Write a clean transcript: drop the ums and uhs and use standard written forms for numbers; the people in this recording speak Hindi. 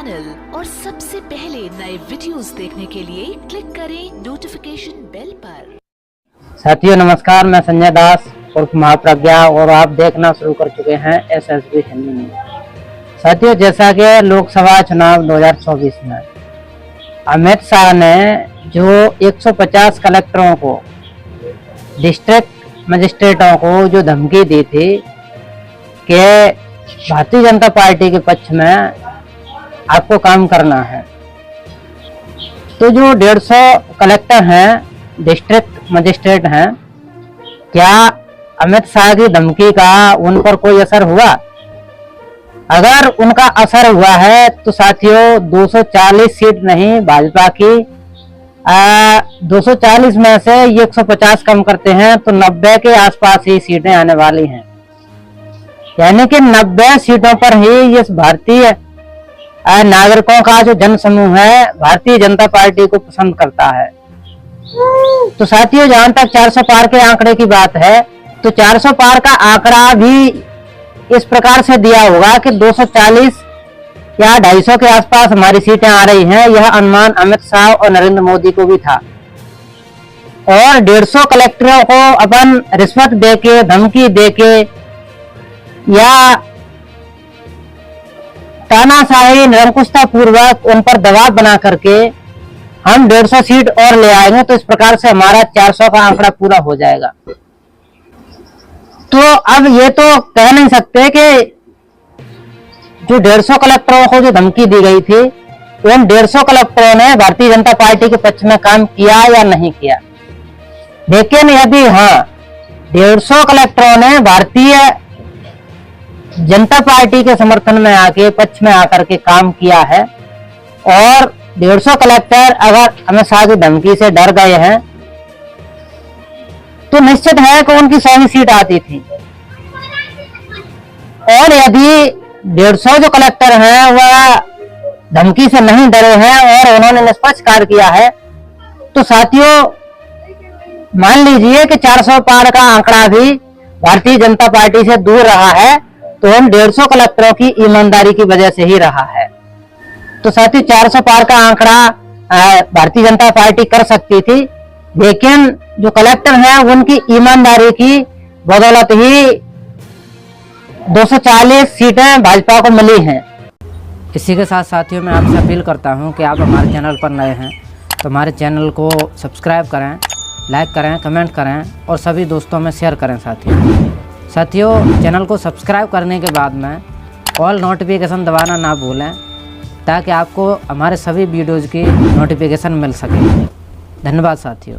चैनल और सबसे पहले नए वीडियोस देखने के लिए क्लिक करें नोटिफिकेशन बेल पर। साथियों नमस्कार, मैं संजय दास उर्फ महाप्रज्ञा और आप देखना शुरू कर चुके हैं SSB हिंदी न्यूज। साथियों, जैसा कि लोकसभा चुनाव 2024 में अमित शाह ने जो 150 कलेक्टरों को, डिस्ट्रिक्ट मजिस्ट्रेटों को जो धमकी दी थी कि भारतीय जनता पार्टी के पक्ष में आपको काम करना है, तो जो 150 कलेक्टर हैं, डिस्ट्रिक्ट मजिस्ट्रेट हैं, क्या अमित शाह की धमकी का उन पर कोई असर हुआ? अगर उनका असर हुआ है तो साथियों 240 सीट नहीं भाजपा की 240 में से 150 कम करते हैं तो 90 के आसपास ही सीटें आने वाली हैं। यानी कि 90 सीटों पर ही इस भारतीय नागरिकों का जो जन समूह है भारतीय जनता पार्टी को पसंद करता है। तो साथियों, जहां तक 400 पार के आंकड़े की बात है तो 400 पार का आंकड़ा भी इस प्रकार से दिया होगा कि 240 या 250 के आसपास हमारी सीटें आ रही हैं। यह अनुमान अमित शाह और नरेंद्र मोदी को भी था। और 150 कलेक्टरों को अपन रिश्वत देके, धमकी देके या तानाशाही निरंकुशता पूर्वक उन पर दबाव बना करके हम 150 सीट और ले आएंगे तो इस प्रकार से हमारा 400 का आंकड़ा पूरा हो जाएगा। तो अब ये तो कह नहीं सकते कि जो 150 कलेक्टरों को जो धमकी दी गई थी उन 150 कलेक्टरों ने भारतीय जनता पार्टी के पक्ष में काम किया या नहीं किया। लेकिन यदि हाँ, 150 कलेक्टरों ने भारतीय जनता पार्टी के समर्थन में आके, पक्ष में आकर के काम किया है और 150 कलेक्टर अगर अमित शाह की धमकी से डर गए हैं तो निश्चित है कि उनकी 100 सीट आती थी। और यदि 150 जो कलेक्टर हैं वह धमकी से नहीं डरे हैं और उन्होंने निष्पक्ष कार्य किया है तो साथियों मान लीजिए कि 400 पार का आंकड़ा भी भारतीय जनता पार्टी से दूर रहा है तो हम 150 कलेक्टरों की ईमानदारी की वजह से ही रहा है। तो साथियों 400 पार का आंकड़ा भारतीय जनता पार्टी कर सकती थी, लेकिन जो कलेक्टर हैं उनकी ईमानदारी की बदौलत ही 240 सीटें भाजपा को मिली हैं। इसी के साथ साथियों मैं आपसे अपील करता हूं कि आप हमारे चैनल पर नए हैं तो हमारे चैनल को सब्सक्राइब करें, लाइक करें, कमेंट करें और सभी दोस्तों में शेयर करें। साथियों चैनल को सब्सक्राइब करने के बाद में ऑल नोटिफिकेशन दबाना ना भूलें ताकि आपको हमारे सभी वीडियोज़ की नोटिफिकेशन मिल सके। धन्यवाद साथियों।